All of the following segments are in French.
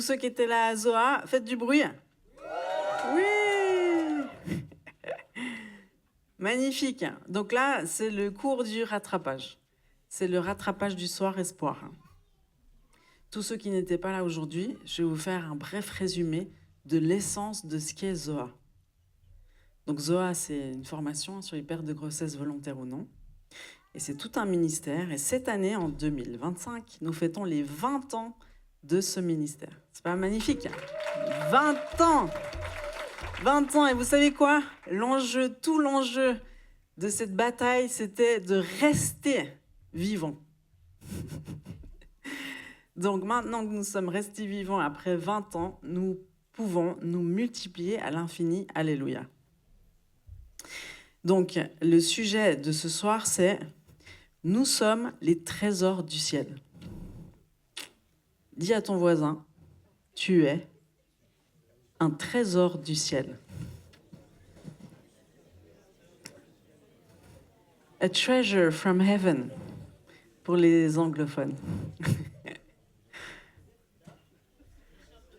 ceux qui étaient là à Zoa, faites du bruit. Oui. Magnifique. Donc là, c'est le cours du rattrapage. C'est le rattrapage du soir espoir. Tous ceux qui n'étaient pas là aujourd'hui, je vais vous faire un bref résumé de l'essence de ce qu'est Zoa. Donc Zoa, c'est une formation sur les pertes de grossesse volontaires ou non. Et c'est tout un ministère. Et cette année, en 2025, nous fêtons les 20 ans de ce ministère. C'est pas magnifique? 20 ans! 20 ans, et vous savez quoi? Tout l'enjeu de cette bataille, c'était de rester vivant. Donc maintenant que nous sommes restés vivants après 20 ans, nous pouvons nous multiplier à l'infini. Alléluia. Donc le sujet de ce soir, c'est « Nous sommes les trésors du ciel ». Dis à ton voisin, tu es un trésor du ciel. A treasure from heaven, pour les anglophones.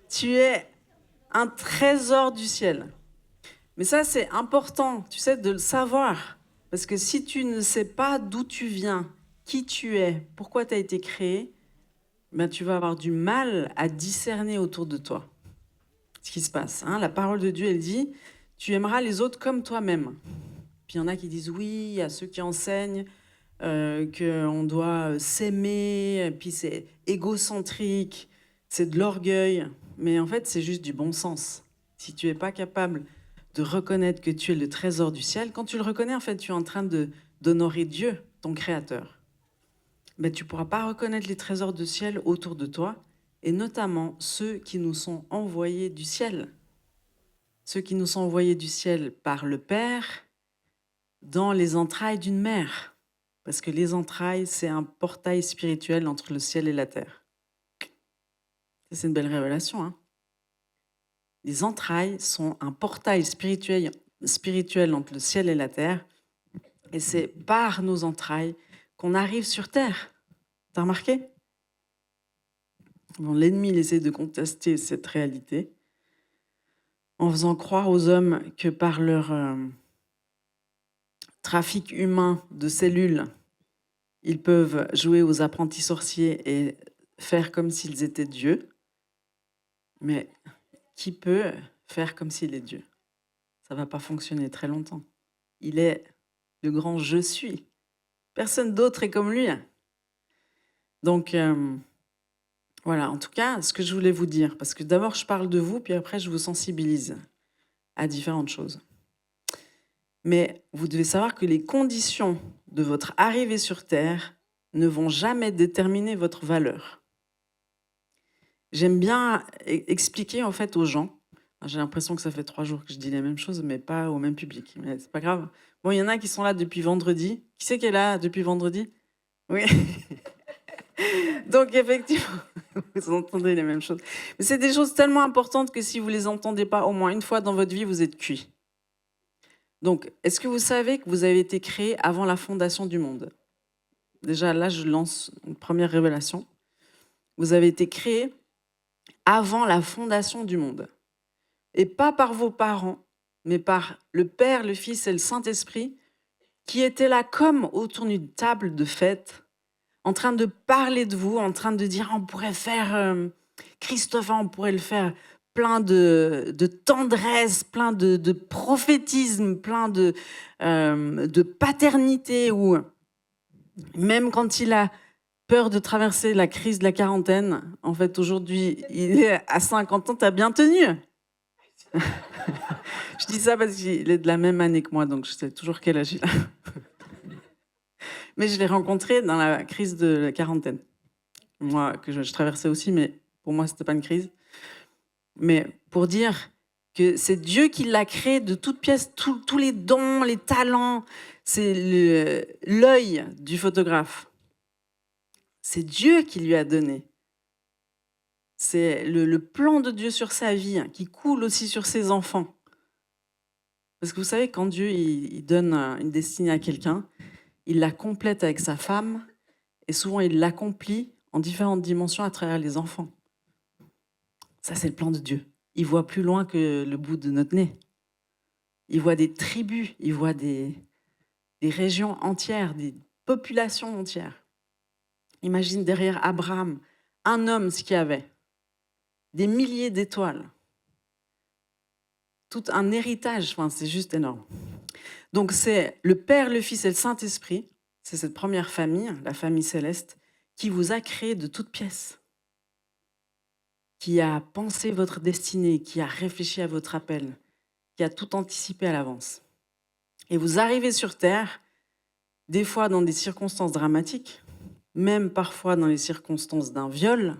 Tu es un trésor du ciel. Mais ça, c'est important, tu sais, de le savoir. Parce que si tu ne sais pas d'où tu viens, qui tu es, pourquoi tu as été créé, ben, tu vas avoir du mal à discerner autour de toi ce qui se passe. Hein. La parole de Dieu, elle dit, tu aimeras les autres comme toi-même. Puis il y en a qui disent oui, il y a ceux qui enseignent qu'on doit s'aimer, puis c'est égocentrique, c'est de l'orgueil. Mais en fait, c'est juste du bon sens. Si tu n'es pas capable de reconnaître que tu es le trésor du ciel, quand tu le reconnais, en fait, tu es en train d'honorer Dieu, ton Créateur. Mais tu ne pourras pas reconnaître les trésors du ciel autour de toi, et notamment ceux qui nous sont envoyés du ciel. Ceux qui nous sont envoyés du ciel par le Père, dans les entrailles d'une mère. Parce que les entrailles, c'est un portail spirituel entre le ciel et la terre. C'est une belle révélation. Hein. Les entrailles sont un portail spirituel entre le ciel et la terre. Et c'est par nos entrailles qu'on arrive sur terre. T'as remarqué? Bon, l'ennemi il essaie de contester cette réalité en faisant croire aux hommes que par leur trafic humain de cellules, ils peuvent jouer aux apprentis sorciers et faire comme s'ils étaient Dieu. Mais qui peut faire comme s'il est Dieu? Ça ne va pas fonctionner très longtemps. Il est le grand « je suis ». Personne d'autre est comme lui. Donc, voilà, en tout cas, ce que je voulais vous dire, parce que d'abord, je parle de vous, puis après, je vous sensibilise à différentes choses. Mais vous devez savoir que les conditions de votre arrivée sur Terre ne vont jamais déterminer votre valeur. J'aime bien expliquer en fait aux gens. J'ai l'impression que ça fait 3 jours que je dis les mêmes choses, mais pas au même public. Mais c'est pas grave. Bon, il y en a qui sont là depuis vendredi. Qui c'est qui est là depuis vendredi? Oui. Donc effectivement, vous entendez les mêmes choses. Mais c'est des choses tellement importantes que si vous les entendez pas au moins une fois dans votre vie, vous êtes cuit. Donc, est-ce que vous savez que vous avez été créé avant la fondation du monde? Déjà, là, je lance une première révélation. Vous avez été créé avant la fondation du monde. Et pas par vos parents, mais par le Père, le Fils et le Saint-Esprit, qui étaient là comme autour d'une table de fête, en train de parler de vous, en train de dire on pourrait faire Christophe, on pourrait le faire plein de tendresse, plein de prophétisme, plein de paternité, ou même quand il a peur de traverser la crise de la quarantaine, en fait aujourd'hui il est à 50 ans, t'as bien tenu. Je dis ça parce qu'il est de la même année que moi, donc je sais toujours quel âge il a. Mais je l'ai rencontré dans la crise de la quarantaine. Moi, que je traversais aussi, mais pour moi, c'était pas une crise. Mais pour dire que c'est Dieu qui l'a créé de toutes pièces, tous les dons, les talents, c'est l'œil du photographe. C'est Dieu qui lui a donné. C'est le plan de Dieu sur sa vie, hein, qui coule aussi sur ses enfants. Parce que vous savez, quand Dieu il donne une destinée à quelqu'un, il la complète avec sa femme, et souvent il l'accomplit en différentes dimensions à travers les enfants. Ça, c'est le plan de Dieu. Il voit plus loin que le bout de notre nez. Il voit des tribus, il voit des régions entières, des populations entières. Imagine derrière Abraham, un homme, ce qu'il y avait, des milliers d'étoiles, tout un héritage, enfin, c'est juste énorme. Donc c'est le Père, le Fils et le Saint-Esprit, c'est cette première famille, la famille céleste, qui vous a créé de toutes pièces, qui a pensé votre destinée, qui a réfléchi à votre appel, qui a tout anticipé à l'avance. Et vous arrivez sur Terre, des fois dans des circonstances dramatiques, même parfois dans les circonstances d'un viol,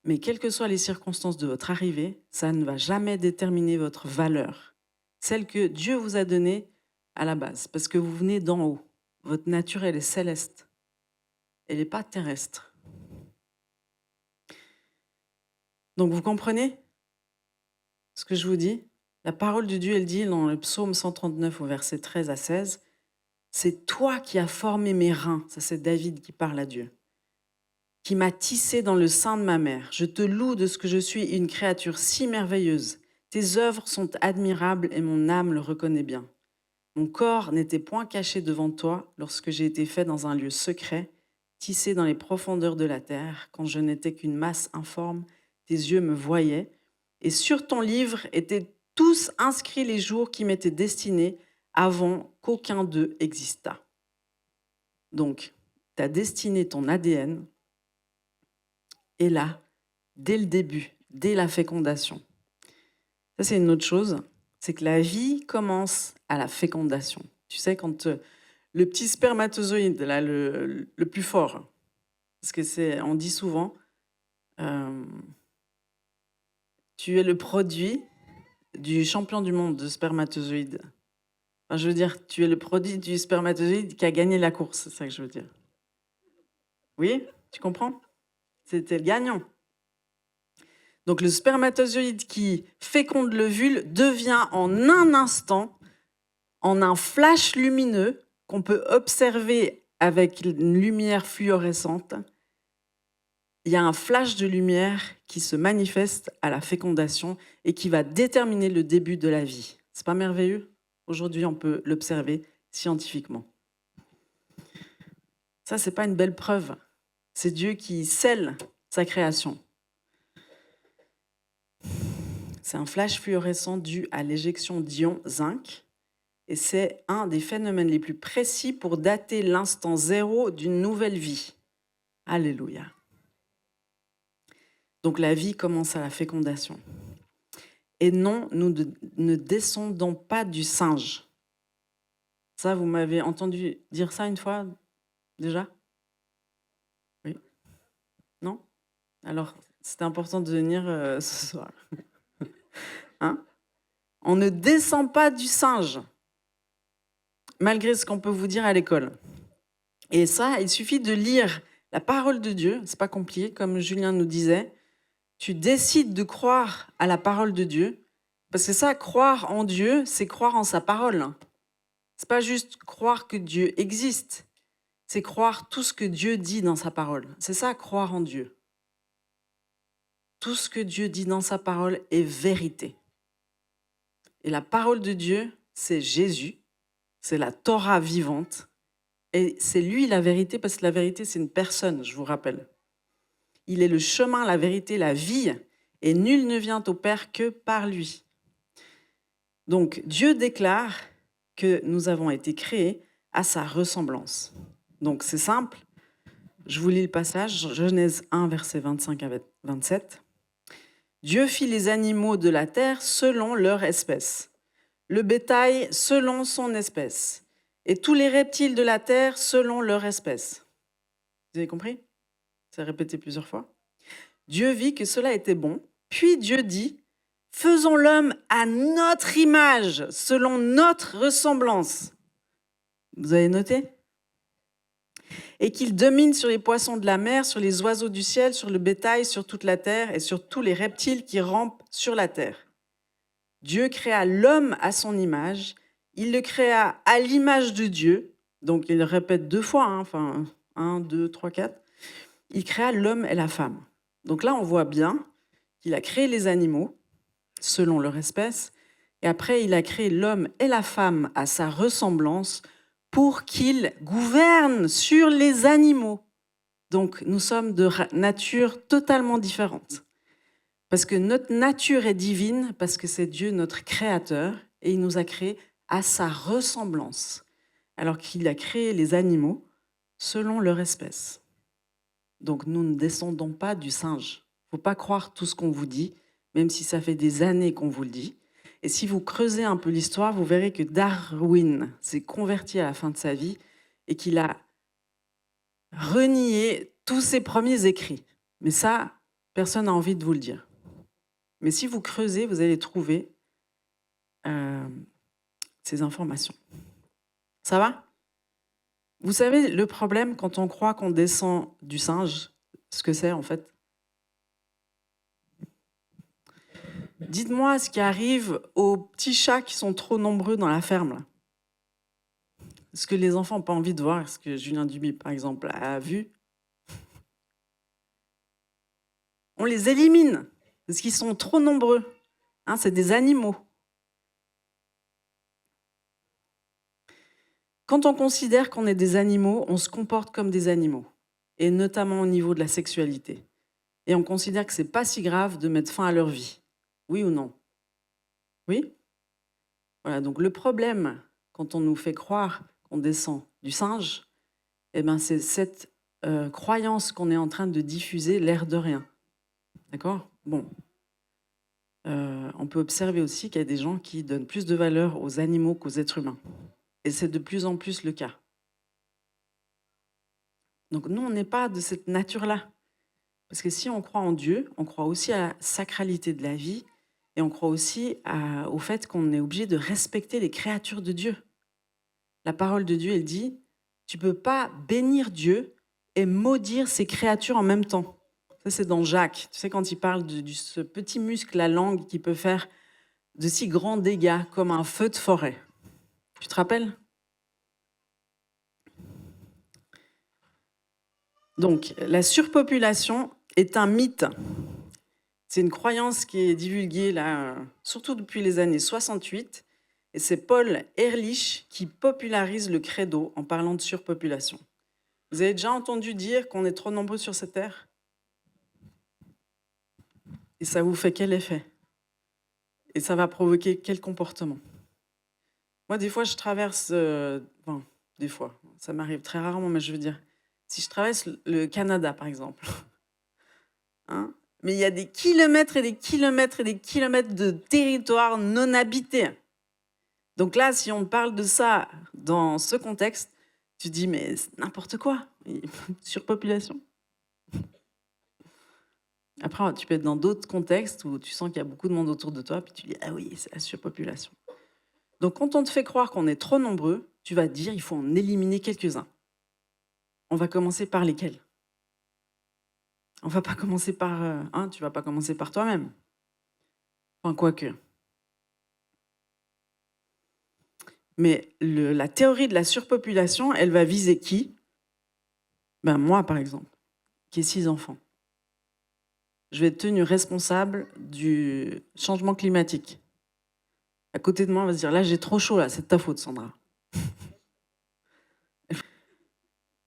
mais quelles que soient les circonstances de votre arrivée, ça ne va jamais déterminer votre valeur, celle que Dieu vous a donnée à la base, parce que vous venez d'en haut. Votre nature, elle est céleste, elle n'est pas terrestre. Donc vous comprenez ce que je vous dis? La parole de Dieu, elle dit dans le psaume 139 au verset 13 à 16, « C'est toi qui as formé mes reins », ça c'est David qui parle à Dieu, « qui m'a tissé dans le sein de ma mère. Je te loue de ce que je suis une créature si merveilleuse. Tes œuvres sont admirables et mon âme le reconnaît bien. Mon corps n'était point caché devant toi lorsque j'ai été fait dans un lieu secret, tissé dans les profondeurs de la terre, quand je n'étais qu'une masse informe, tes yeux me voyaient, et sur ton livre étaient tous inscrits les jours qui m'étaient destinés avant qu'aucun d'eux existât. » Donc, ta destinée, ton ADN, est là, dès le début, dès la fécondation. Ça, c'est une autre chose, c'est que la vie commence à la fécondation. Tu sais, quand le petit spermatozoïde, là, le plus fort, parce que on dit souvent, tu es le produit du champion du monde de spermatozoïdes. Enfin, je veux dire, tu es le produit du spermatozoïde qui a gagné la course, c'est ça que je veux dire. Oui, tu comprends? C'était le gagnant. Donc le spermatozoïde qui féconde l'ovule devient en un instant, en un flash lumineux qu'on peut observer avec une lumière fluorescente, il y a un flash de lumière qui se manifeste à la fécondation et qui va déterminer le début de la vie. C'est pas merveilleux? Aujourd'hui, on peut l'observer scientifiquement. Ça, c'est pas une belle preuve. C'est Dieu qui scelle sa création. C'est un flash fluorescent dû à l'éjection d'ions zinc. Et c'est un des phénomènes les plus précis pour dater l'instant zéro d'une nouvelle vie. Alléluia. Donc la vie commence à la fécondation. Et non, nous ne descendons pas du singe. Ça, vous m'avez entendu dire ça une fois déjà? Oui? Non? Alors, c'était important de venir ce soir. Hein? On ne descend pas du singe, malgré ce qu'on peut vous dire à l'école. Et ça, il suffit de lire la parole de Dieu, c'est pas compliqué, comme Julien nous disait. Tu décides de croire à la parole de Dieu, parce que ça, croire en Dieu, c'est croire en sa parole. C'est pas juste croire que Dieu existe, c'est croire tout ce que Dieu dit dans sa parole. C'est ça, croire en Dieu. Tout ce que Dieu dit dans sa parole est vérité. Et la parole de Dieu, c'est Jésus, c'est la Torah vivante, et c'est lui la vérité, parce que la vérité, c'est une personne, je vous rappelle. Il est le chemin, la vérité, la vie, et nul ne vient au Père que par lui. Donc, Dieu déclare que nous avons été créés à sa ressemblance. Donc, c'est simple. Je vous lis le passage, Genèse 1, versets 25 à 27. Dieu fit les animaux de la terre selon leur espèce, le bétail selon son espèce, et tous les reptiles de la terre selon leur espèce. Vous avez compris? C'est répété plusieurs fois. Dieu vit que cela était bon, puis Dieu dit, faisons l'homme à notre image, selon notre ressemblance. Vous avez noté? Et qu'il domine sur les poissons de la mer, sur les oiseaux du ciel, sur le bétail, sur toute la terre et sur tous les reptiles qui rampent sur la terre. Dieu créa l'homme à son image, il le créa à l'image de Dieu, donc il le répète 2 fois, enfin 1, 2, 3, 4. Il créa l'homme et la femme. Donc là, on voit bien qu'il a créé les animaux selon leur espèce, et après il a créé l'homme et la femme à sa ressemblance pour qu'ils gouvernent sur les animaux. Donc nous sommes de nature totalement différente. Parce que notre nature est divine, parce que c'est Dieu notre créateur, et il nous a créés à sa ressemblance, alors qu'il a créé les animaux selon leur espèce. Donc nous ne descendons pas du singe. Il ne faut pas croire tout ce qu'on vous dit, même si ça fait des années qu'on vous le dit. Et si vous creusez un peu l'histoire, vous verrez que Darwin s'est converti à la fin de sa vie et qu'il a renié tous ses premiers écrits. Mais ça, personne n'a envie de vous le dire. Mais si vous creusez, vous allez trouver ces informations. Ça va ? Vous savez, le problème quand on croit qu'on descend du singe, ce que c'est en fait. Dites-moi ce qui arrive aux petits chats qui sont trop nombreux dans la ferme. Là. Ce que les enfants n'ont pas envie de voir, ce que Julien Duby, par exemple, a vu. On les élimine, parce qu'ils sont trop nombreux. Hein, c'est des animaux. Quand on considère qu'on est des animaux, on se comporte comme des animaux, et notamment au niveau de la sexualité. Et on considère que ce n'est pas si grave de mettre fin à leur vie. Oui ou non ? Oui ? Voilà, donc le problème, quand on nous fait croire qu'on descend du singe, eh ben c'est cette croyance qu'on est en train de diffuser, l'air de rien. D'accord ? Bon. On peut observer aussi qu'il y a des gens qui donnent plus de valeur aux animaux qu'aux êtres humains. Et c'est de plus en plus le cas. Donc nous, on n'est pas de cette nature-là. Parce que si on croit en Dieu, on croit aussi à la sacralité de la vie et on croit aussi au fait qu'on est obligé de respecter les créatures de Dieu. La parole de Dieu, elle dit, tu ne peux pas bénir Dieu et maudire ses créatures en même temps. Ça, c'est dans Jacques. Tu sais, quand il parle de ce petit muscle, la langue, qui peut faire de si grands dégâts comme un feu de forêt. Tu te rappelles ? Donc, la surpopulation est un mythe. C'est une croyance qui est divulguée, là, surtout depuis les années 68. Et c'est Paul Ehrlich qui popularise le credo en parlant de surpopulation. Vous avez déjà entendu dire qu'on est trop nombreux sur cette terre ? Et ça vous fait quel effet ? Et ça va provoquer quel comportement ? Moi, des fois, je traverse... des fois, ça m'arrive très rarement, mais je veux dire, si je traverse le Canada, par exemple, hein, mais il y a des kilomètres et des kilomètres et des kilomètres de territoire non habité. Donc là, si on parle de ça dans ce contexte, tu dis, mais c'est n'importe quoi, surpopulation. Après, tu peux être dans d'autres contextes où tu sens qu'il y a beaucoup de monde autour de toi, puis tu dis, ah oui, c'est la surpopulation. Donc quand on te fait croire qu'on est trop nombreux, tu vas te dire, il faut en éliminer quelques-uns. On va commencer par lesquels ? On va pas commencer par... tu vas pas commencer par toi-même. Enfin, quoique. Mais la théorie de la surpopulation, elle va viser qui ? Ben moi, par exemple, qui ai 6 enfants. Je vais être tenue responsable du changement climatique. À côté de moi, on va se dire, là, j'ai trop chaud, là, c'est de ta faute, Sandra.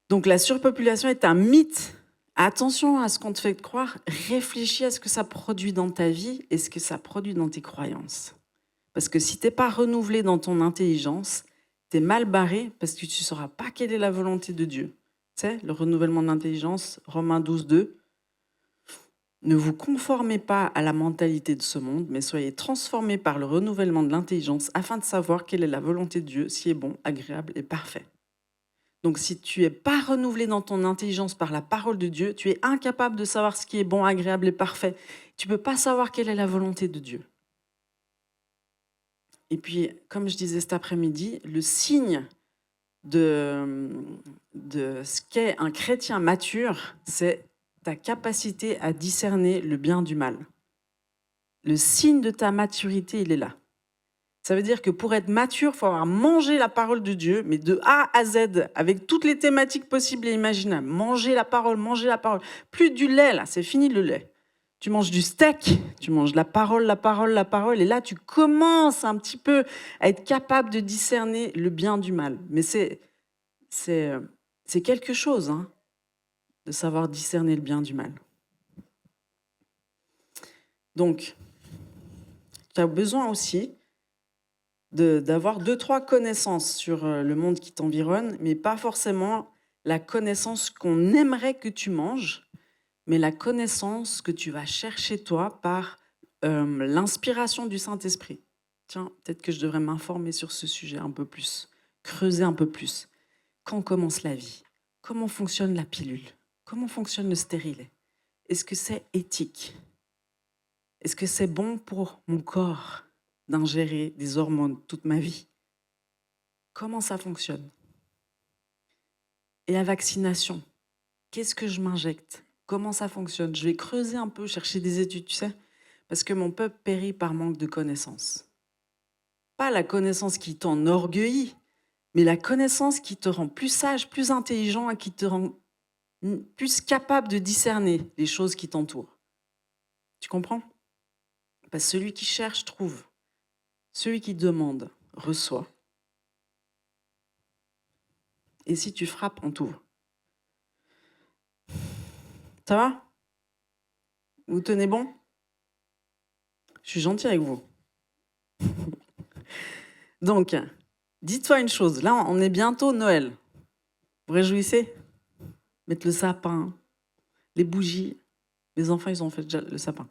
Donc la surpopulation est un mythe. Attention à ce qu'on te fait croire, réfléchis à ce que ça produit dans ta vie et ce que ça produit dans tes croyances. Parce que si tu n'es pas renouvelé dans ton intelligence, tu es mal barré parce que tu ne sauras pas quelle est la volonté de Dieu. Tu sais, le renouvellement de l'intelligence, Romains 12, 2. Ne vous conformez pas à la mentalité de ce monde, mais soyez transformés par le renouvellement de l'intelligence afin de savoir quelle est la volonté de Dieu, si est bon, agréable et parfait. Donc si tu n'es pas renouvelé dans ton intelligence par la parole de Dieu, tu es incapable de savoir ce qui est bon, agréable et parfait. Tu ne peux pas savoir quelle est la volonté de Dieu. Et puis, comme je disais cet après-midi, le signe de ce qu'est un chrétien mature, c'est ta capacité à discerner le bien du mal. Le signe de ta maturité, il est là. Ça veut dire que pour être mature, il faut avoir mangé la parole de Dieu, mais de A à Z, avec toutes les thématiques possibles et imaginables. Manger la parole. Plus du lait, là, c'est fini le lait. Tu manges du steak, tu manges la parole, la parole, la parole, et là, tu commences un petit peu à être capable de discerner le bien du mal. Mais c'est quelque chose, hein, de savoir discerner le bien du mal. Donc, tu as besoin aussi d'avoir 2-3 connaissances sur le monde qui t'environne, mais pas forcément la connaissance qu'on aimerait que tu manges, mais la connaissance que tu vas chercher toi par l'inspiration du Saint-Esprit. Tiens, peut-être que je devrais m'informer sur ce sujet un peu plus, creuser un peu plus. Quand commence la vie? Comment fonctionne la pilule? Comment fonctionne le stérilet? Est-ce que c'est éthique? Est-ce que c'est bon pour mon corps d'ingérer des hormones toute ma vie? Comment ça fonctionne? Et la vaccination, qu'est-ce que je m'injecte? Comment ça fonctionne? Je vais creuser un peu, chercher des études, tu sais, parce que mon peuple périt par manque de connaissances. Pas la connaissance qui t'enorgueillit, mais la connaissance qui te rend plus sage, plus intelligent et qui te rend plus capable de discerner les choses qui t'entourent. Tu comprends? Parce que celui qui cherche, trouve. Celui qui demande, reçoit. Et si tu frappes, on t'ouvre. Ça va? Vous tenez bon? Je suis gentil avec vous. Donc, dites-toi une chose. Là, on est bientôt Noël. Vous vous réjouissez? Mettre le sapin, les bougies. Les enfants, ils ont fait déjà le sapin.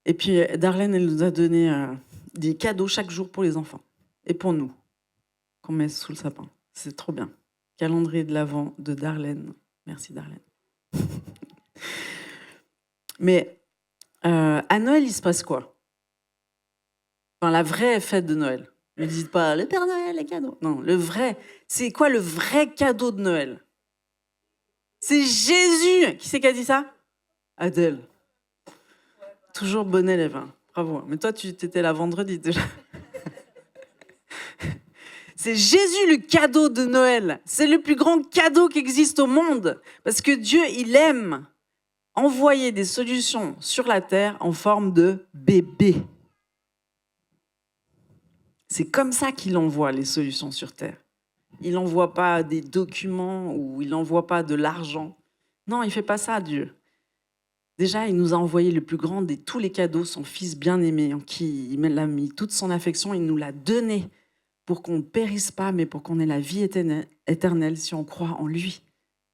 Et puis, Darlène, elle nous a donné des cadeaux chaque jour pour les enfants. Et pour nous, qu'on met sous le sapin. C'est trop bien. Calendrier de l'Avent de Darlène. Merci, Darlène. Mais à Noël, il se passe quoi? Enfin, la vraie fête de Noël. Ne dites pas le Père Noël, les cadeaux. Non, le vrai. C'est quoi le vrai cadeau de Noël? C'est Jésus. Qui c'est qui a dit ça? Adèle. Toujours bon élève. Hein. Bravo. Mais toi, tu étais là vendredi déjà. C'est Jésus le cadeau de Noël. C'est le plus grand cadeau qui existe au monde. Parce que Dieu, il aime envoyer des solutions sur la terre en forme de bébé. C'est comme ça qu'il envoie les solutions sur terre. Il n'envoie pas des documents ou il n'envoie pas de l'argent. Non, il ne fait pas ça, Dieu. Déjà, il nous a envoyé le plus grand de tous les cadeaux, son Fils bien-aimé, en qui il a mis toute son affection. Il nous l'a donné pour qu'on ne périsse pas, mais pour qu'on ait la vie éternelle si on croit en lui.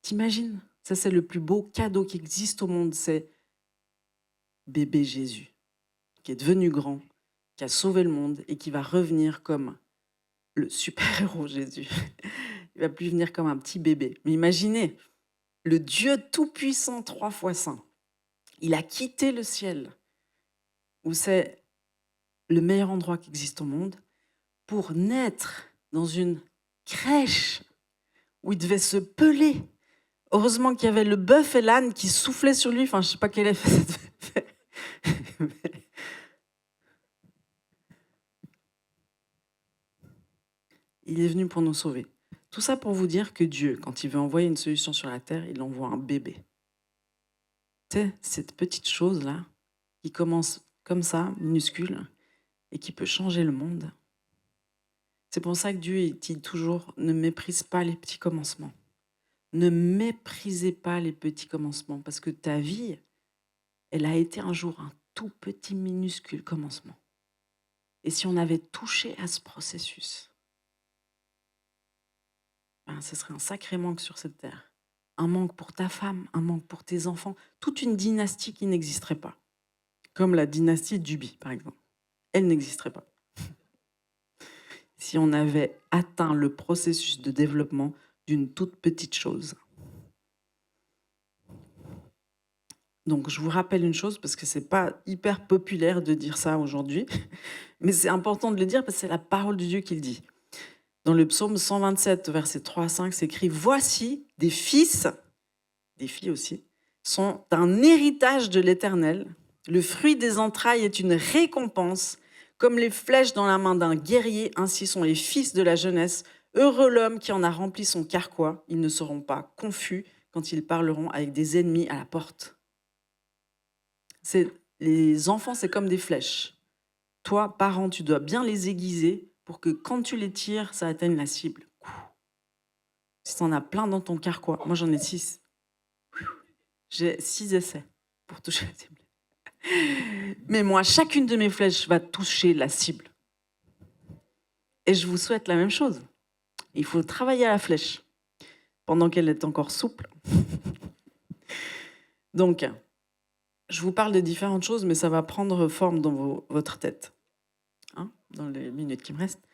T'imagines? Ça, c'est le plus beau cadeau qui existe au monde, c'est bébé Jésus, qui est devenu grand, qui a sauvé le monde et qui va revenir comme le super-héros Jésus. Il va plus venir comme un petit bébé. Mais imaginez, le Dieu tout-puissant, 3 fois saint, il a quitté le ciel, où c'est le meilleur endroit qui existe au monde, pour naître dans une crèche où il devait se peler. Heureusement qu'il y avait le bœuf et l'âne qui soufflaient sur lui. Enfin, je ne sais pas quel effet ça devait faire. Il est venu pour nous sauver. Tout ça pour vous dire que Dieu, quand il veut envoyer une solution sur la terre, il envoie un bébé. Tu sais, cette petite chose-là, qui commence comme ça, minuscule, et qui peut changer le monde. C'est pour ça que Dieu dit toujours, ne méprise pas les petits commencements. Ne méprisez pas les petits commencements, parce que ta vie, elle a été un jour un tout petit, minuscule commencement. Et si on avait touché à ce processus, ben, ce serait un sacré manque sur cette terre. Un manque pour ta femme, un manque pour tes enfants, toute une dynastie qui n'existerait pas. Comme la dynastie Duby, par exemple. Elle n'existerait pas. Si on avait atteint le processus de développement d'une toute petite chose. Donc, je vous rappelle une chose, parce que ce n'est pas hyper populaire de dire ça aujourd'hui, mais c'est important de le dire parce que c'est la parole de Dieu qui le dit. Dans le psaume 127, versets 3 à 5, c'est écrit « Voici des fils, des filles aussi, sont un héritage de l'Éternel. Le fruit des entrailles est une récompense. Comme les flèches dans la main d'un guerrier, ainsi sont les fils de la jeunesse. Heureux l'homme qui en a rempli son carquois. Ils ne seront pas confus quand ils parleront avec des ennemis à la porte. » Les enfants, c'est comme des flèches. Toi, parent, tu dois bien les aiguiser pour que quand tu les tires, ça atteigne la cible. Si t'en as plein dans ton carquois, moi j'en ai 6. J'ai 6 essais pour toucher la cible. Mais moi, chacune de mes flèches va toucher la cible. Et je vous souhaite la même chose. Il faut travailler à la flèche pendant qu'elle est encore souple. Donc, je vous parle de différentes choses, mais ça va prendre forme dans votre tête, hein, dans les minutes qui me restent.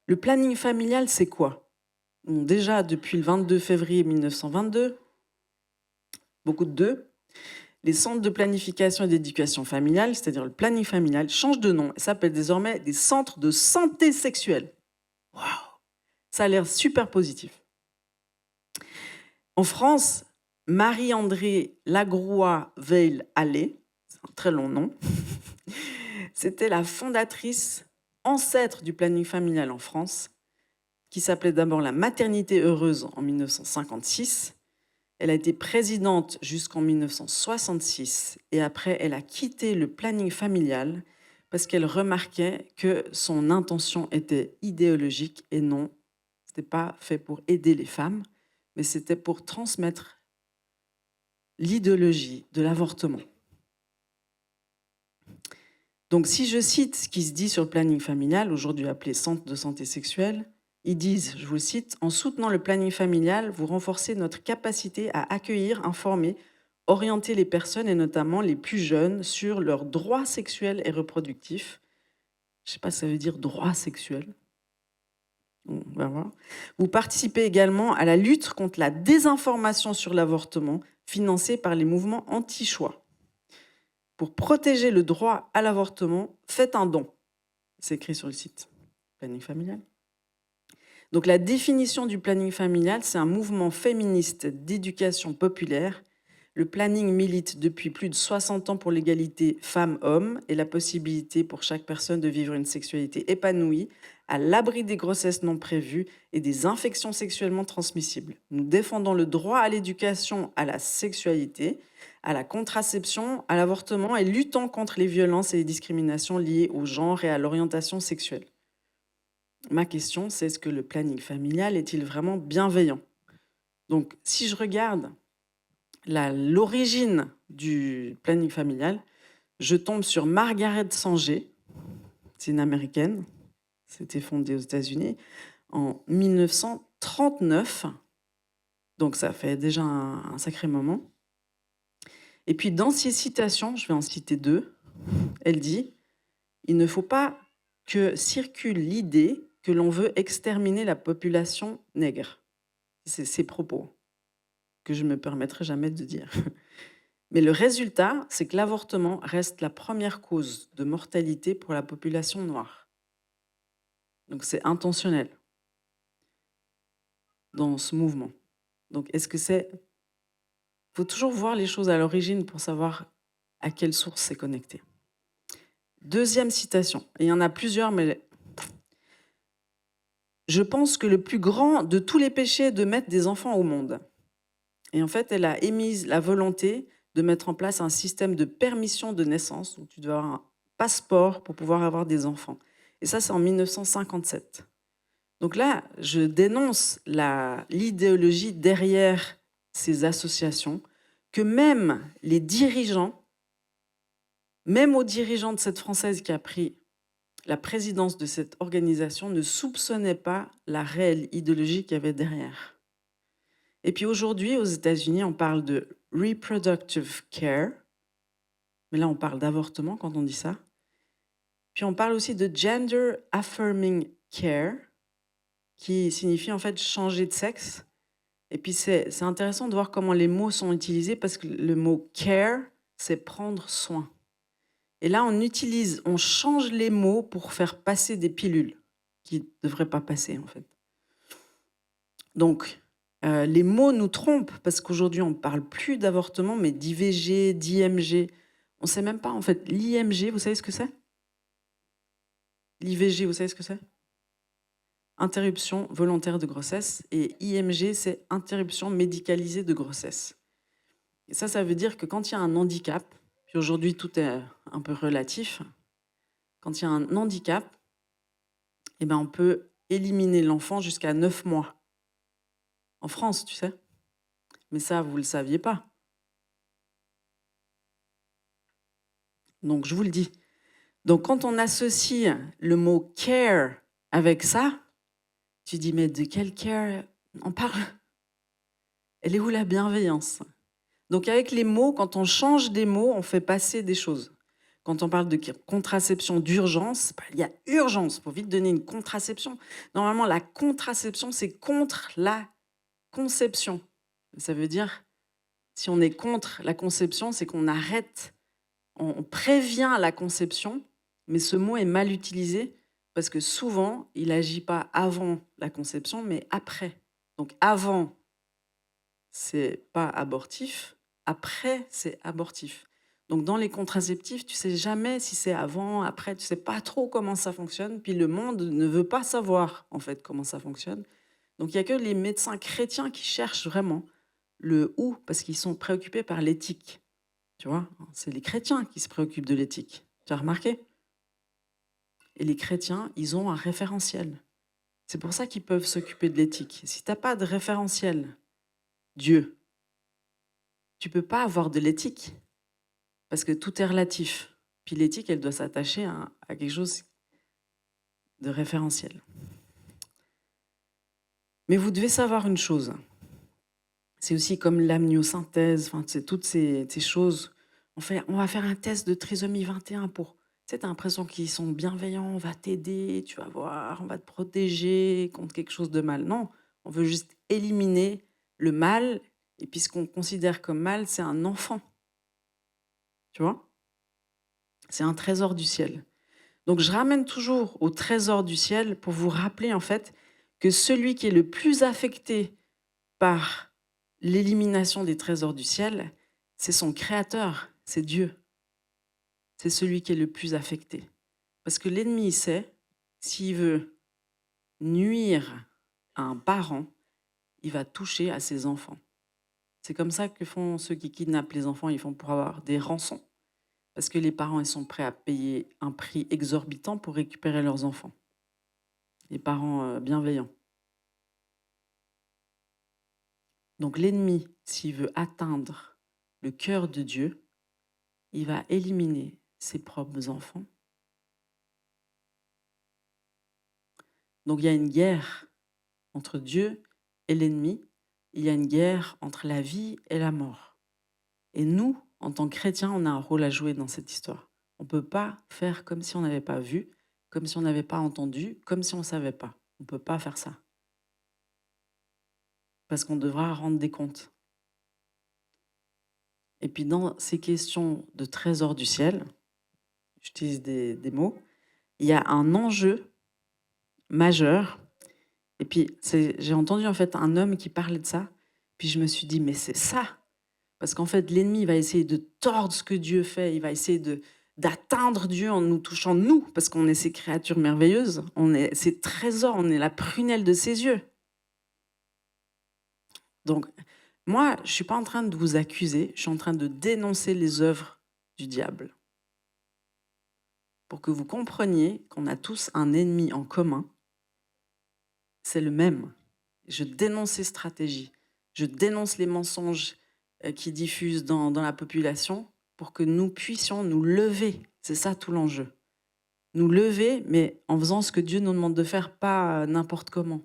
Le planning familial, c'est quoi? Bon, déjà, depuis le 22 février 1922, beaucoup de deux, les centres de planification et d'éducation familiale, c'est-à-dire le planning familial, changent de nom et s'appellent désormais des centres de santé sexuelle. Waouh! Ça a l'air super positif. En France, Marie-André Lagroix-Veil-Allais, c'est un très long nom, c'était la fondatrice, ancêtre du planning familial en France, qui s'appelait d'abord la Maternité heureuse en 1956. Elle a été présidente jusqu'en 1966 et après, elle a quitté le planning familial parce qu'elle remarquait que son intention était idéologique et non, ce n'était pas fait pour aider les femmes, mais c'était pour transmettre l'idéologie de l'avortement. Donc, si je cite ce qui se dit sur le planning familial, aujourd'hui appelé centre de santé sexuelle, ils disent, je vous cite, « En soutenant le planning familial, vous renforcez notre capacité à accueillir, informer, orienter les personnes, et notamment les plus jeunes, sur leurs droits sexuels et reproductifs. » Je ne sais pas ce que ça veut dire « droits sexuels ». On va voir. Vous participez également à la lutte contre la désinformation sur l'avortement, financée par les mouvements anti-choix. Pour protéger le droit à l'avortement, faites un don. C'est écrit sur le site planning familial. Donc la définition du planning familial, c'est un mouvement féministe d'éducation populaire. Le planning milite depuis plus de 60 ans pour l'égalité femmes-hommes et la possibilité pour chaque personne de vivre une sexualité épanouie, à l'abri des grossesses non prévues et des infections sexuellement transmissibles. Nous défendons le droit à l'éducation à la sexualité, à la contraception, à l'avortement et luttons contre les violences et les discriminations liées au genre et à l'orientation sexuelle. Ma question, c'est est-ce que le planning familial est-il vraiment bienveillant? Donc, si je regarde l'origine du planning familial, je tombe sur Margaret Sanger, c'est une américaine, c'était fondé aux États-Unis en 1939, donc ça fait déjà un sacré moment. Et puis dans ses citations, je vais en citer 2, elle dit « Il ne faut pas que circule l'idée que l'on veut exterminer la population nègre. » C'est ses propos que je ne me permettrai jamais de dire. Mais le résultat, c'est que l'avortement reste la première cause de mortalité pour la population noire. Donc c'est intentionnel dans ce mouvement. Donc est-ce que c'est... Il faut toujours voir les choses à l'origine pour savoir à quelle source c'est connecté. Deuxième citation, et il y en a plusieurs, mais je pense que le plus grand de tous les péchés est de mettre des enfants au monde. Et en fait, elle a émis la volonté de mettre en place un système de permission de naissance, où tu dois avoir un passeport pour pouvoir avoir des enfants. Et ça, c'est en 1957. Donc là, je dénonce l'idéologie derrière ces associations, que même les dirigeants, même aux dirigeants de cette Française qui a pris la présidence de cette organisation, ne soupçonnaient pas la réelle idéologie qu'il y avait derrière. Et puis aujourd'hui, aux États-Unis, on parle de reproductive care, mais là on parle d'avortement quand on dit ça. Puis on parle aussi de gender affirming care, qui signifie en fait changer de sexe. Et puis c'est intéressant de voir comment les mots sont utilisés parce que le mot care, c'est prendre soin. Et là, on change les mots pour faire passer des pilules qui ne devraient pas passer en fait. Donc, les mots nous trompent parce qu'aujourd'hui, on ne parle plus d'avortement, mais d'IVG, d'IMG. On ne sait même pas en fait. L'IMG, vous savez ce que c'est? L'IVG, vous savez ce que c'est? Interruption volontaire de grossesse, et IMG, c'est interruption médicalisée de grossesse. Et ça veut dire que quand il y a un handicap, Puis aujourd'hui, tout est un peu relatif. Quand il y a un handicap, eh ben, on peut éliminer l'enfant jusqu'à 9 mois. En France, tu sais. Mais ça, vous ne le saviez pas. Donc, je vous le dis. Donc, quand on associe le mot care avec ça, tu dis, mais de quel care on parle? Elle est où la bienveillance? Donc, avec les mots, quand on change des mots, on fait passer des choses. Quand on parle de contraception d'urgence, il y a urgence. Il faut vite donner une contraception. Normalement, la contraception, c'est contre la conception. Ça veut dire, si on est contre la conception, c'est qu'on arrête, on prévient la conception, mais ce mot est mal utilisé parce que souvent, il n'agit pas avant la conception, mais après. Donc avant, c'est pas abortif, après, c'est abortif. Donc dans les contraceptifs, tu sais jamais si c'est avant, après, tu sais pas trop comment ça fonctionne, puis le monde ne veut pas savoir en fait comment ça fonctionne. Donc il y a que les médecins chrétiens qui cherchent vraiment le où, parce qu'ils sont préoccupés par l'éthique. Tu vois, c'est les chrétiens qui se préoccupent de l'éthique. Tu as remarqué? Et les chrétiens, ils ont un référentiel. C'est pour ça qu'ils peuvent s'occuper de l'éthique. Si tu n'as pas de référentiel, Dieu, tu peux pas avoir de l'éthique, parce que tout est relatif. Puis l'éthique, elle doit s'attacher à quelque chose de référentiel. Mais vous devez savoir une chose. C'est aussi comme l'amniosynthèse, enfin, c'est toutes ces choses. On va faire un test de trisomie 21 pour... Tu sais, t'as l'impression qu'ils sont bienveillants, on va t'aider, tu vas voir, on va te protéger contre quelque chose de mal. Non, on veut juste éliminer le mal, et puis ce qu'on considère comme mal, c'est un enfant. Tu vois? C'est un trésor du ciel. Donc je ramène toujours au trésor du ciel pour vous rappeler en fait que celui qui est le plus affecté par l'élimination des trésors du ciel, c'est son créateur, c'est Dieu. C'est celui qui est le plus affecté. Parce que l'ennemi sait, s'il veut nuire à un parent, il va toucher à ses enfants. C'est comme ça que font ceux qui kidnappent les enfants, ils font pour avoir des rançons. Parce que les parents, ils sont prêts à payer un prix exorbitant pour récupérer leurs enfants. Les parents bienveillants. Donc l'ennemi, s'il veut atteindre le cœur de Dieu, il va éliminer ses propres enfants. Donc il y a une guerre entre Dieu et l'ennemi. Il y a une guerre entre la vie et la mort. Et nous, en tant que chrétiens, on a un rôle à jouer dans cette histoire. On ne peut pas faire comme si on n'avait pas vu, comme si on n'avait pas entendu, comme si on ne savait pas. On ne peut pas faire ça. Parce qu'on devra rendre des comptes. Et puis dans ces questions de trésor du ciel, j'utilise des mots, il y a un enjeu majeur. Et puis j'ai entendu en fait un homme qui parlait de ça, puis je me suis dit, mais c'est ça. Parce qu'en fait, l'ennemi va essayer de tordre ce que Dieu fait, il va essayer d'atteindre Dieu en nous touchant, nous, parce qu'on est ces créatures merveilleuses, on est ces trésors, on est la prunelle de ses yeux. Donc, moi, je ne suis pas en train de vous accuser, je suis en train de dénoncer les œuvres du diable. Pour que vous compreniez qu'on a tous un ennemi en commun, c'est le même. Je dénonce ces stratégies, je dénonce les mensonges qui diffusent dans la population pour que nous puissions nous lever. C'est ça tout l'enjeu. Nous lever, mais en faisant ce que Dieu nous demande de faire, pas n'importe comment.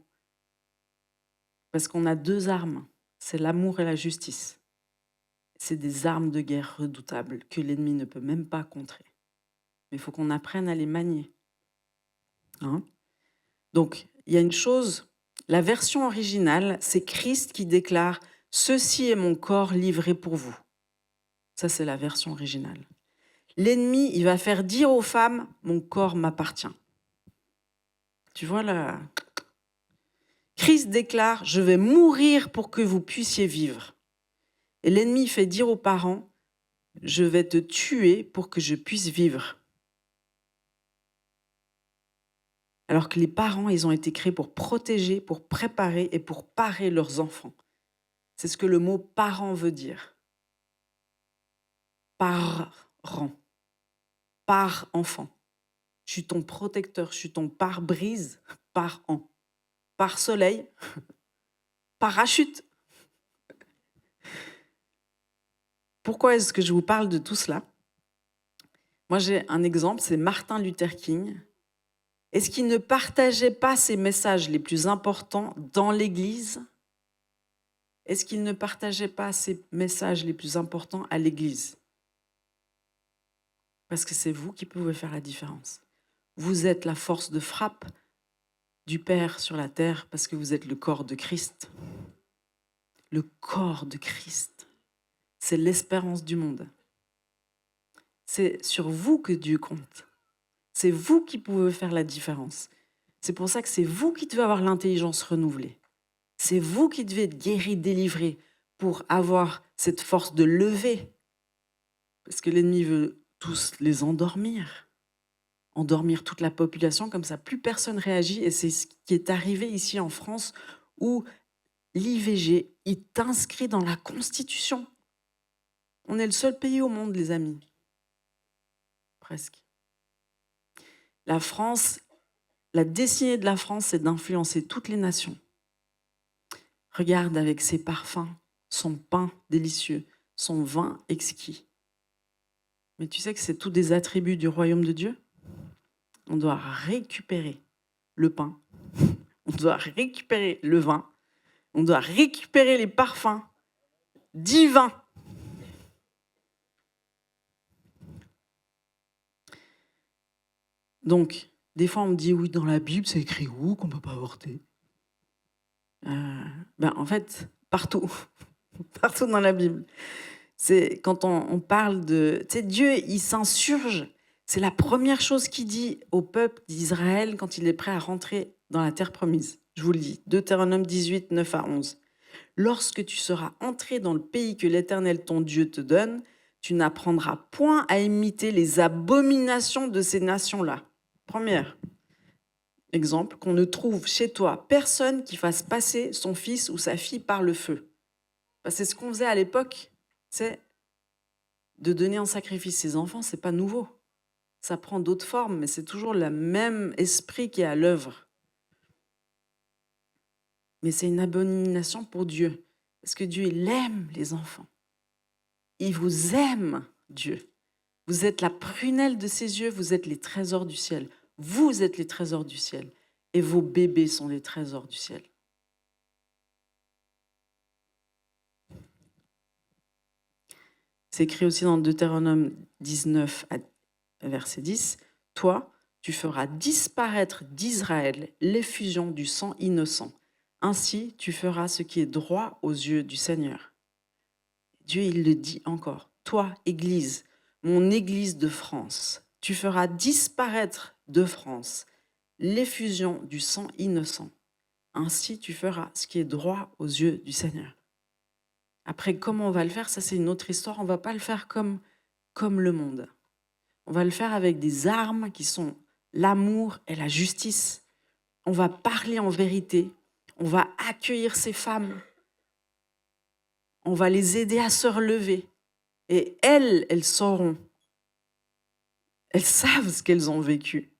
Parce qu'on a deux armes, c'est l'amour et la justice. C'est des armes de guerre redoutables que l'ennemi ne peut même pas contrer. Mais il faut qu'on apprenne à les manier. Hein? Donc, il y a une chose, la version originale, c'est Christ qui déclare « Ceci est mon corps livré pour vous ». Ça, c'est la version originale. L'ennemi, il va faire dire aux femmes « Mon corps m'appartient ». Tu vois là? Christ déclare « Je vais mourir pour que vous puissiez vivre ». Et l'ennemi fait dire aux parents « Je vais te tuer pour que je puisse vivre ». Alors que les parents, ils ont été créés pour protéger, pour préparer et pour parer leurs enfants. C'est ce que le mot « parent » veut dire. rang, par enfant. Je suis ton protecteur, je suis ton pare-brise par an, par soleil, parachute. Pourquoi est-ce que je vous parle de tout cela? Moi, j'ai un exemple, c'est Martin Luther King. Est-ce qu'il ne partageait pas ses messages les plus importants dans l'Église? Est-ce qu'il ne partageait pas ses messages les plus importants à l'Église? Parce que c'est vous qui pouvez faire la différence. Vous êtes la force de frappe du Père sur la terre parce que vous êtes le corps de Christ. Le corps de Christ. C'est l'espérance du monde. C'est sur vous que Dieu compte. C'est vous qui pouvez faire la différence. C'est pour ça que c'est vous qui devez avoir l'intelligence renouvelée. C'est vous qui devez être guéri, délivré pour avoir cette force de lever. Parce que l'ennemi veut tous les endormir. Endormir toute la population, comme ça plus personne réagit. Et c'est ce qui est arrivé ici en France où l'IVG est inscrit dans la Constitution. On est le seul pays au monde, les amis. Presque. La France, la destinée de la France, c'est d'influencer toutes les nations. Regarde avec ses parfums, son pain délicieux, son vin exquis. Mais tu sais que c'est tous des attributs du royaume de Dieu? On doit récupérer le pain, on doit récupérer le vin, on doit récupérer les parfums divins. Donc, des fois, on me dit, oui, dans la Bible, c'est écrit où qu'on ne peut pas avorter? En fait, partout. Partout dans la Bible. C'est quand on parle de... Tu sais, Dieu, il s'insurge. C'est la première chose qu'il dit au peuple d'Israël quand il est prêt à rentrer dans la terre promise. Je vous le dis, Deutéronome 18, 9 à 11. Lorsque tu seras entré dans le pays que l'Éternel ton Dieu te donne, tu n'apprendras point à imiter les abominations de ces nations-là. Première exemple, qu'on ne trouve chez toi personne qui fasse passer son fils ou sa fille par le feu. C'est ce qu'on faisait à l'époque, c'est de donner en sacrifice ses enfants, c'est pas nouveau. Ça prend d'autres formes, mais c'est toujours le même esprit qui est à l'œuvre. Mais c'est une abomination pour Dieu, parce que Dieu, il aime les enfants. Il vous aime, Dieu. Vous êtes la prunelle de ses yeux, vous êtes les trésors du ciel. Vous êtes les trésors du ciel. Et vos bébés sont les trésors du ciel. C'est écrit aussi dans Deutéronome 19, verset 10. « Toi, tu feras disparaître d'Israël l'effusion du sang innocent. Ainsi, tu feras ce qui est droit aux yeux du Seigneur. » Dieu, il le dit encore. « Toi, Église, mon Église de France, tu feras disparaître de France l'effusion du sang innocent. Ainsi, tu feras ce qui est droit aux yeux du Seigneur. » Après, comment on va le faire? Ça, c'est une autre histoire. On ne va pas le faire comme le monde. On va le faire avec des armes qui sont l'amour et la justice. On va parler en vérité. On va accueillir ces femmes. On va les aider à se relever. Et elles sauront. Elles savent ce qu'elles ont vécu.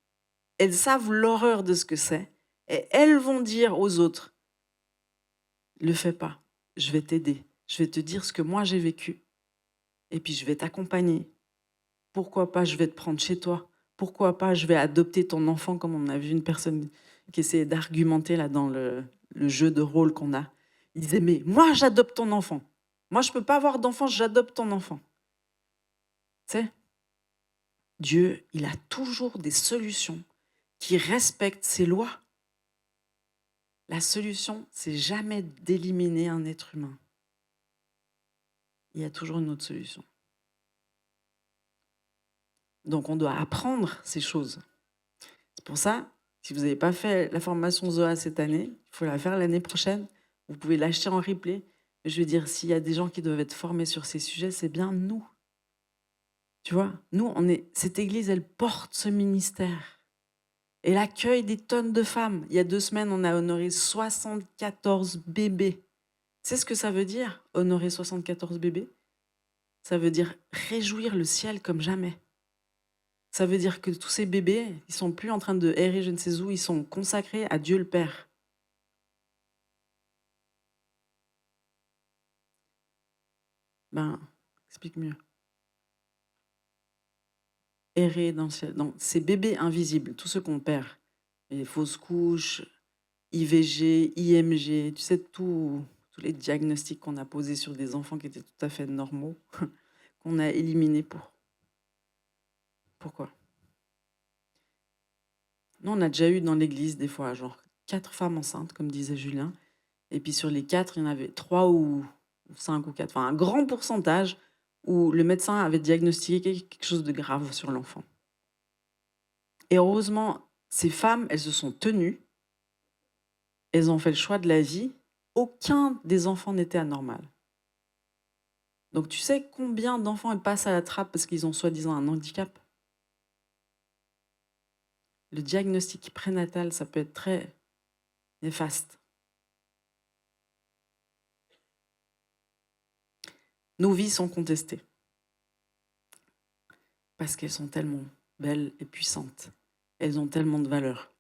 Elles savent l'horreur de ce que c'est. Et elles vont dire aux autres, « Le fais pas, je vais t'aider. Je vais te dire ce que moi j'ai vécu. Et puis je vais t'accompagner. Pourquoi pas, je vais te prendre chez toi. Pourquoi pas, je vais adopter ton enfant, comme on a vu une personne qui essayait d'argumenter là dans le jeu de rôle qu'on a. Il disait, mais moi, j'adopte ton enfant. Moi, je ne peux pas avoir d'enfant, j'adopte ton enfant. Tu sais, Dieu, il a toujours des solutions qui respectent ses lois. La solution, c'est jamais d'éliminer un être humain. Il y a toujours une autre solution. Donc, on doit apprendre ces choses. C'est pour ça, si vous n'avez pas fait la formation Zoa cette année, il faut la faire l'année prochaine. Vous pouvez l'acheter en replay. Je veux dire, s'il y a des gens qui doivent être formés sur ces sujets, c'est bien nous. Tu vois, nous, cette église, elle porte ce ministère. Elle accueille des tonnes de femmes. Il y a 2 semaines, on a honoré 74 bébés. C'est ce que ça veut dire, honorer 74 bébés? Ça veut dire réjouir le ciel comme jamais. Ça veut dire que tous ces bébés, ils sont plus en train de errer je ne sais où, ils sont consacrés à Dieu le Père. Ben, explique mieux. Errer dans le ciel. Donc, ces bébés invisibles, tous ceux qu'on perd, les fausses couches, IVG, IMG, tu sais, tous les diagnostics qu'on a posés sur des enfants qui étaient tout à fait normaux, qu'on a éliminés pour. Pourquoi? Nous, on a déjà eu dans l'église des fois, genre 4 femmes enceintes, comme disait Julien, et puis sur les 4, il y en avait 3 ou 5 ou 4, enfin un grand pourcentage où le médecin avait diagnostiqué quelque chose de grave sur l'enfant. Et heureusement, ces femmes, elles se sont tenues, elles ont fait le choix de la vie, aucun des enfants n'était anormal. Donc tu sais combien d'enfants elles passent à la trappe parce qu'ils ont soi-disant un handicap? Le diagnostic prénatal, ça peut être très néfaste. Nos vies sont contestées parce qu'elles sont tellement belles et puissantes. Elles ont tellement de valeur.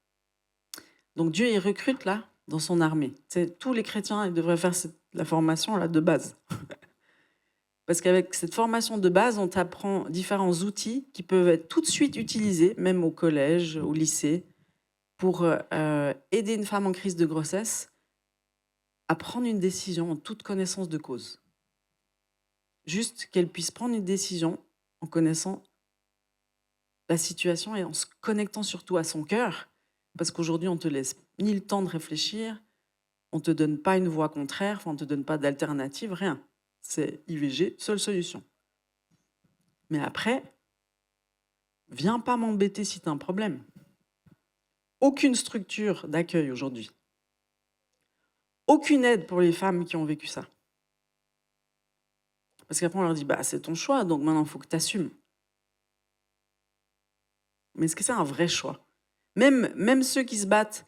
Donc Dieu, il recrute là, dans son armée. Tous les chrétiens, ils devraient faire la formation là de base. Parce qu'avec cette formation de base, on t'apprend différents outils qui peuvent être tout de suite utilisés, même au collège, au lycée, pour aider une femme en crise de grossesse à prendre une décision en toute connaissance de cause. Juste qu'elle puisse prendre une décision en connaissant la situation et en se connectant surtout à son cœur. Parce qu'aujourd'hui, on ne te laisse ni le temps de réfléchir, on ne te donne pas une voie contraire, enfin, on ne te donne pas d'alternative, rien. C'est IVG, seule solution. Mais après, viens pas m'embêter si tu as un problème. Aucune structure d'accueil aujourd'hui. Aucune aide pour les femmes qui ont vécu ça. Parce qu'après, on leur dit, bah, c'est ton choix, donc maintenant, il faut que tu assumes. Mais est-ce que c'est un vrai choix? Même ceux qui se battent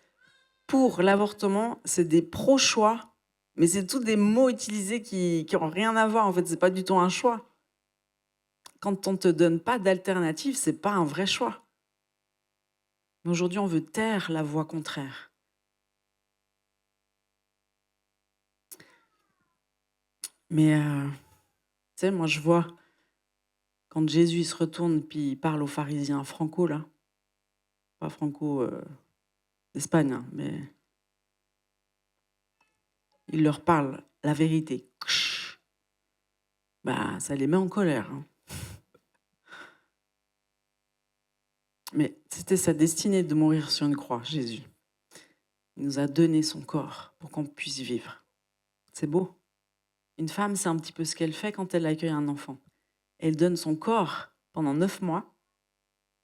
pour l'avortement, c'est des pro-choix, mais c'est tous des mots utilisés qui n'ont rien à voir. En fait, c'est pas du tout un choix. Quand on ne te donne pas d'alternative, c'est pas un vrai choix. Mais aujourd'hui, on veut taire la voix contraire. Mais, tu sais, moi, je vois, quand Jésus il se retourne puis il parle aux pharisiens franco, là, pas franco d'Espagne, hein, mais il leur parle la vérité. Bah, ça les met en colère. Hein. Mais c'était sa destinée de mourir sur une croix, Jésus. Il nous a donné son corps pour qu'on puisse vivre. C'est beau. Une femme, c'est un petit peu ce qu'elle fait quand elle accueille un enfant. Elle donne son corps pendant 9 mois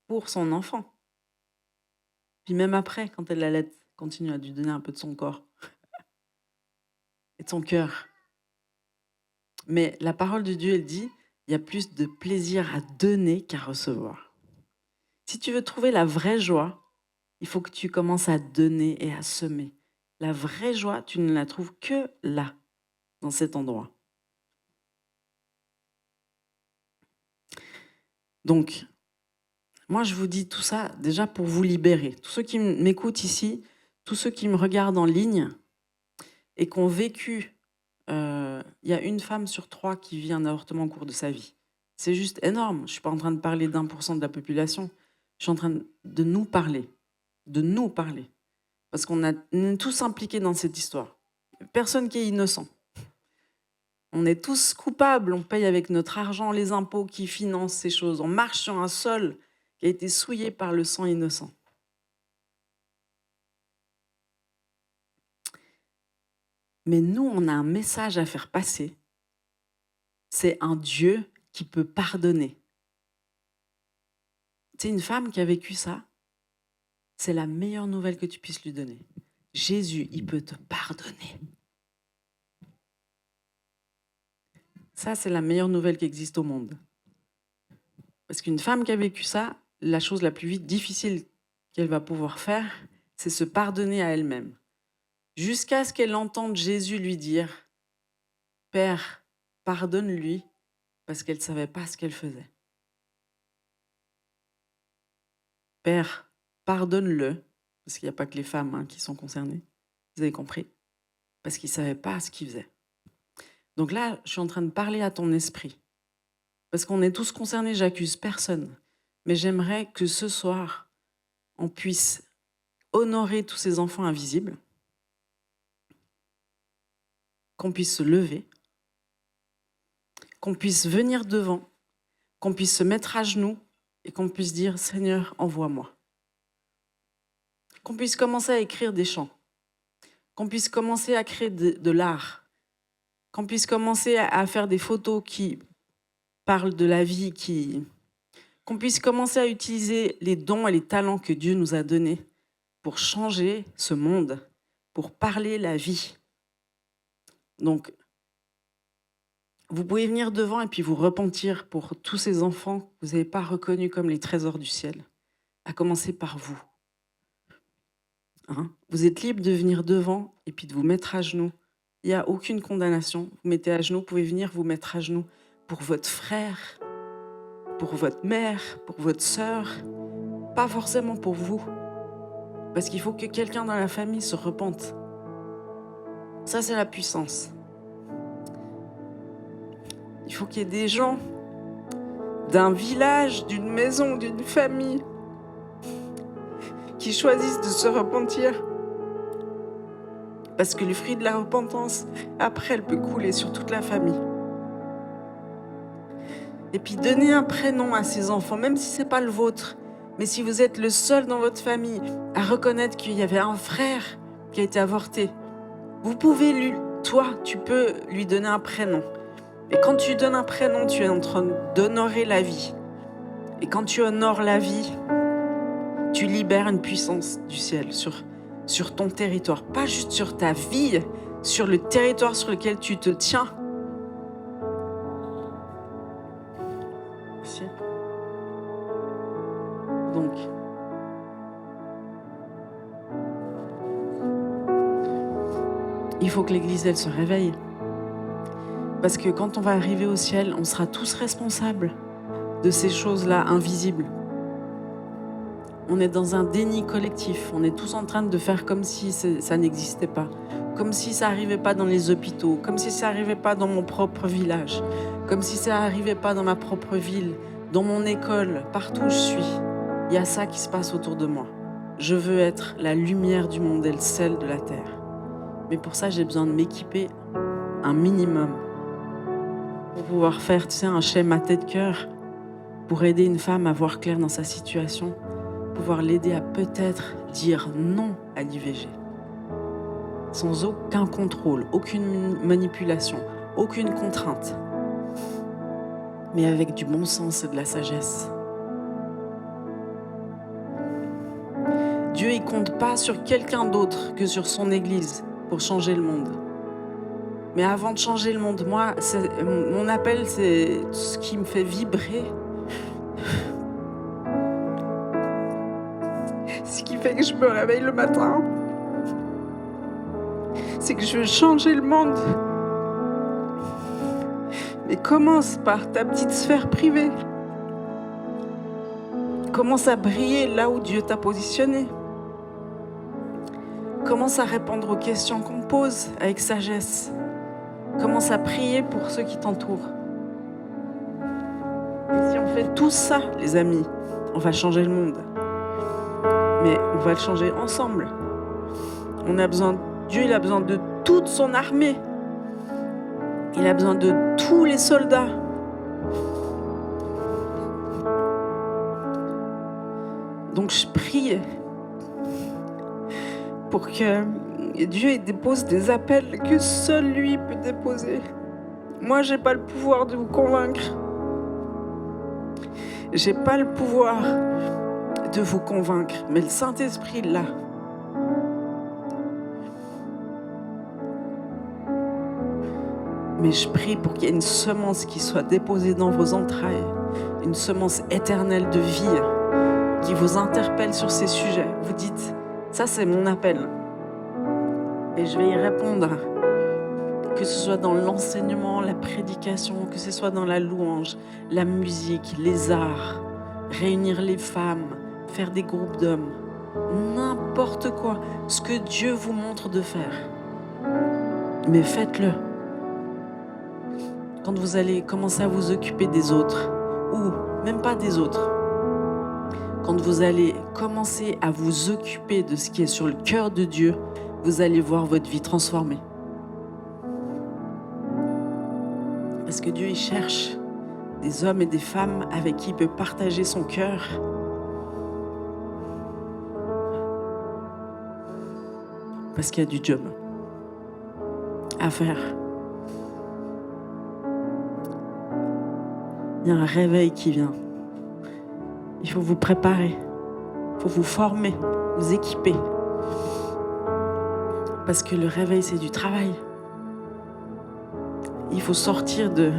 pour son enfant. Puis même après, quand elle l'allait, continue à lui donner un peu de son corps et de son cœur. Mais la parole de Dieu, elle dit, il y a plus de plaisir à donner qu'à recevoir. Si tu veux trouver la vraie joie, il faut que tu commences à donner et à semer. La vraie joie, tu ne la trouves que là, dans cet endroit. Donc, moi, je vous dis tout ça déjà pour vous libérer. Tous ceux qui m'écoutent ici, tous ceux qui me regardent en ligne et qui ont vécu, il y a une femme sur 3 qui vit un avortement au cours de sa vie. C'est juste énorme. Je ne suis pas en train de parler d'1% de la population. Je suis en train de nous parler. De nous parler. Parce qu'on est tous impliqués dans cette histoire. Personne qui est innocent. On est tous coupables. On paye avec notre argent les impôts qui financent ces choses. On marche sur un sol qui a été souillé par le sang innocent. Mais nous, on a un message à faire passer. C'est un Dieu qui peut pardonner. C'est une femme qui a vécu ça. C'est la meilleure nouvelle que tu puisses lui donner. Jésus, il peut te pardonner. Ça, c'est la meilleure nouvelle qui existe au monde. Parce qu'une femme qui a vécu ça, la chose la plus difficile qu'elle va pouvoir faire, c'est se pardonner à elle-même. Jusqu'à ce qu'elle entende Jésus lui dire « Père, pardonne-lui, parce qu'elle ne savait pas ce qu'elle faisait. Père, pardonne-le, parce qu'il n'y a pas que les femmes qui sont concernées. Vous avez compris? Parce qu'il ne savait pas ce qu'il faisait. Donc là, je suis en train de parler à ton esprit. Parce qu'on est tous concernés, j'accuse personne. Mais j'aimerais que ce soir, on puisse honorer tous ces enfants invisibles, qu'on puisse se lever, qu'on puisse venir devant, qu'on puisse se mettre à genoux et qu'on puisse dire « Seigneur, envoie-moi ». Qu'on puisse commencer à écrire des chants, qu'on puisse commencer à créer de l'art, qu'on puisse commencer à faire des photos qui parlent de la vie, qu'on puisse commencer à utiliser les dons et les talents que Dieu nous a donnés pour changer ce monde, pour parler la vie. Donc, vous pouvez venir devant et puis vous repentir pour tous ces enfants que vous n'avez pas reconnus comme les trésors du ciel, à commencer par vous. Vous êtes libre de venir devant et puis de vous mettre à genoux. Il n'y a aucune condamnation. Vous mettez à genoux, vous pouvez venir vous mettre à genoux pour votre frère, pour votre mère, pour votre sœur, pas forcément pour vous. Parce qu'il faut que quelqu'un dans la famille se repente. Ça, c'est la puissance. Il faut qu'il y ait des gens d'un village, d'une maison, d'une famille qui choisissent de se repentir. Parce que le fruit de la repentance, après, elle peut couler sur toute la famille. Et puis, donner un prénom à ces enfants, même si ce n'est pas le vôtre, mais si vous êtes le seul dans votre famille à reconnaître qu'il y avait un frère qui a été avorté, vous pouvez, tu peux lui donner un prénom. Et quand tu donnes un prénom, tu es en train d'honorer la vie. Et quand tu honores la vie, tu libères une puissance du ciel sur ton territoire. Pas juste sur ta vie, sur le territoire sur lequel tu te tiens. Merci. Donc, il faut que l'Église, elle se réveille. Parce que quand on va arriver au ciel, on sera tous responsables de ces choses-là invisibles. On est dans un déni collectif. On est tous en train de faire comme si ça n'existait pas. Comme si ça n'arrivait pas dans les hôpitaux. Comme si ça n'arrivait pas dans mon propre village. Comme si ça n'arrivait pas dans ma propre ville. Dans mon école, partout où je suis. Il y a ça qui se passe autour de moi. Je veux être la lumière du monde et le sel de la terre. Mais pour ça, j'ai besoin de m'équiper un minimum. Pour pouvoir faire, un schéma tête-cœur. Pour aider une femme à voir clair dans sa situation. Pouvoir l'aider à peut-être dire non à l'IVG. Sans aucun contrôle, aucune manipulation, aucune contrainte. Mais avec du bon sens et de la sagesse. Dieu, il compte pas sur quelqu'un d'autre que sur son Église pour changer le monde. Mais avant de changer le monde, moi, mon appel, c'est ce qui me fait vibrer. Ce qui fait que je me réveille le matin, c'est que je veux changer le monde. Mais commence par ta petite sphère privée. Commence à briller là où Dieu t'a positionné. Commence à répondre aux questions qu'on pose avec sagesse. Commence à prier pour ceux qui t'entourent. Et si on fait tout ça, les amis, on va changer le monde. Mais on va le changer ensemble. Dieu, il a besoin de toute son armée. Il a besoin de tous les soldats. Donc je prie pour que Dieu dépose des appels que seul lui peut déposer. Moi, j'ai pas le pouvoir de vous convaincre. J'ai pas le pouvoir de vous convaincre, mais le Saint-Esprit l'a. Mais je prie pour qu'il y ait une semence qui soit déposée dans vos entrailles, une semence éternelle de vie qui vous interpelle sur ces sujets. Vous dites, ça c'est mon appel. Et je vais y répondre. que ce soit dans l'enseignement, la prédication, que ce soit dans la louange, la musique, les arts, réunir les femmes, faire des groupes d'hommes, n'importe quoi, ce que Dieu vous montre de faire. Mais faites-le. Quand vous allez commencer à vous occuper des autres, ou même pas des autres, quand vous allez commencer à vous occuper de ce qui est sur le cœur de Dieu, vous allez voir votre vie transformée. Parce que Dieu, il cherche des hommes et des femmes avec qui il peut partager son cœur. Parce qu'il y a du job à faire. Il y a un réveil qui vient. Il faut vous préparer. Il faut vous former, vous équiper. Parce que le réveil, c'est du travail. Il faut sortir de...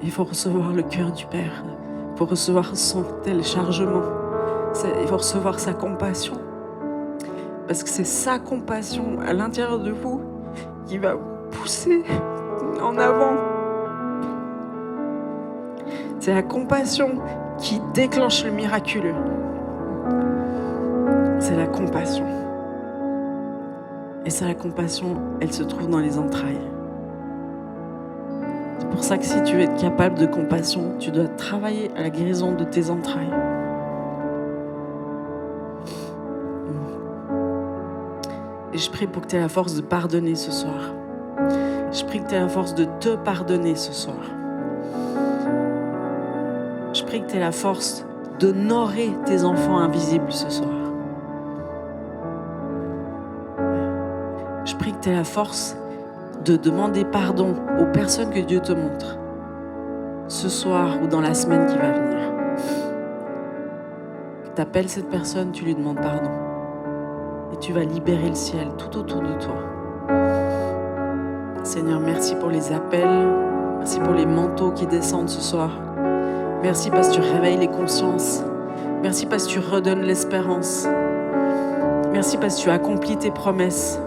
Il faut recevoir le cœur du Père. Il faut recevoir son téléchargement. Il faut recevoir sa compassion. Parce que c'est sa compassion à l'intérieur de vous qui va vous pousser en avant. C'est la compassion qui déclenche le miraculeux. C'est la compassion. Et ça, la compassion, elle se trouve dans les entrailles. C'est pour ça que si tu veux être capable de compassion, tu dois travailler à la guérison de tes entrailles. Et je prie pour que tu aies la force de pardonner ce soir. Je prie que tu aies la force de te pardonner ce soir. Je prie que tu aies la force d'honorer tes enfants invisibles ce soir. Je prie que tu aies la force de demander pardon aux personnes que Dieu te montre, ce soir ou dans la semaine qui va venir. Tu appelles cette personne, tu lui demandes pardon. Et tu vas libérer le ciel tout autour de toi. Seigneur, merci pour les appels. Merci pour les manteaux qui descendent ce soir. Merci parce que tu réveilles les consciences. Merci parce que tu redonnes l'espérance. Merci parce que tu accomplis tes promesses.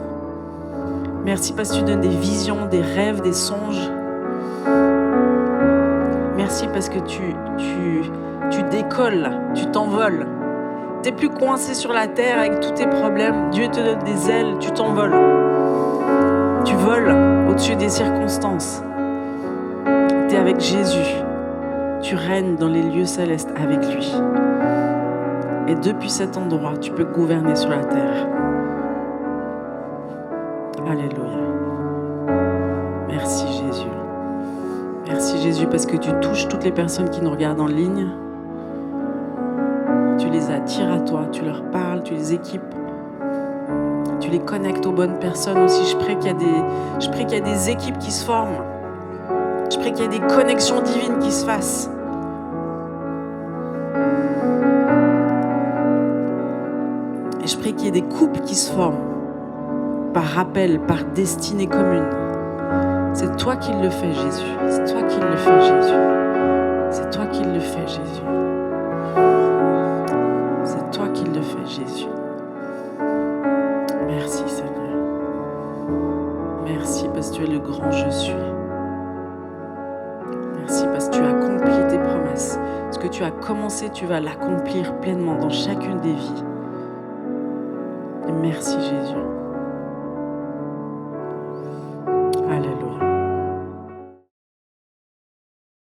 Merci parce que tu donnes des visions, des rêves, des songes. Merci parce que tu décolles, tu t'envoles. Tu n'es plus coincé sur la terre avec tous tes problèmes. Dieu te donne des ailes, tu t'envoles. Tu voles au-dessus des circonstances. Tu es avec Jésus. Tu règnes dans les lieux célestes avec lui. Et depuis cet endroit, tu peux gouverner sur la terre. Alléluia. Merci Jésus. Merci Jésus parce que tu touches toutes les personnes qui nous regardent en ligne. Tu les attires à toi, tu leur parles, tu les équipes. Tu les connectes aux bonnes personnes aussi. Je prie qu'il y a des équipes qui se forment. Je prie qu'il y ait des connexions divines qui se fassent. Et je prie qu'il y ait des couples qui se forment. Par rappel, par destinée commune. C'est toi qui le fais, Jésus. C'est toi qui le fais, Jésus. C'est toi qui le fais, Jésus. C'est toi qui le fais, Jésus. Merci, Seigneur. Merci parce que tu es le grand je suis. Merci parce que tu as accompli tes promesses. Ce que tu as commencé, tu vas l'accomplir pleinement dans chacune des vies. Et merci, Jésus.